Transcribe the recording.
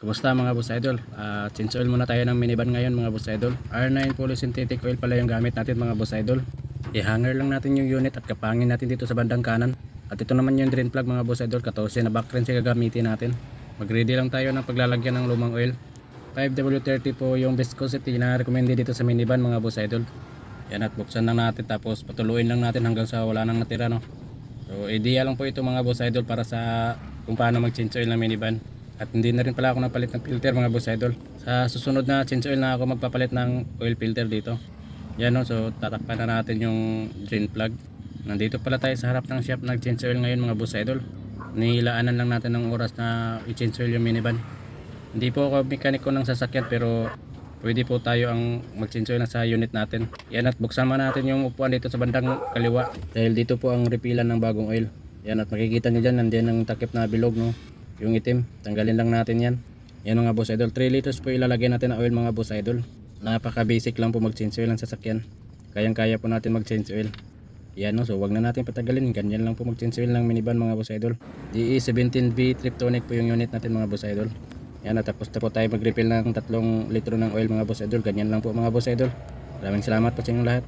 Kumusta mga boss idol? Change oil muna tayo ng minivan ngayon mga boss idol. R9 polysynthetic oil pala yung gamit natin mga boss idol. I-hanger lang natin yung unit at kapangin natin dito sa bandang kanan. At ito naman yung drain plug mga boss idol, 14 na back rinse gagamitin natin. Mag-ready lang tayo ng paglalagyan ng lumang oil. 5W30 po yung viscosity na recommended dito sa minivan mga boss idol. Yan, at buksan lang natin tapos patuluin lang natin hanggang sa wala nang natira, no. So ideal lang po ito mga boss idol para sa kung paano mag-change oil ng minivan. At hindi na rin pala ako napalit ng filter mga boss idol. Sa susunod na change oil na ako magpapalit ng oil filter dito. Yan, no, so tatakpan na natin yung drain plug. Nandito pala tayo sa harap ng shop nag-change oil ngayon mga boss idol. Nilaanan lang natin ng oras na i-change oil yung minivan. Hindi po ako mekaniko ng sasakyan pero pwede po tayo ang mag-change oil na sa unit natin. Yan, at buksan man natin yung upuan dito sa bandang kaliwa. Dahil dito po ang refilan ng bagong oil. Yan, at makikita nyo dyan, nandiyan ang takip na bilog, no. Yung itim, tanggalin lang natin yan. Yan mga boss idol, 3 liters po ilalagay natin na oil mga boss idol. Napaka basic lang po mag-change oil ng sasakyan. Kayang kaya po natin mag-change oil. Yan, no, so wag na natin patagalin, ganyan lang po mag-change oil ng minivan mga boss idol. DE17V Triptonic po yung unit natin mga boss idol. Yan, at tapos na po tayo mag-refill ng 3 litro ng oil mga boss idol. Ganyan lang po mga boss idol. Maraming salamat po sa inyong lahat.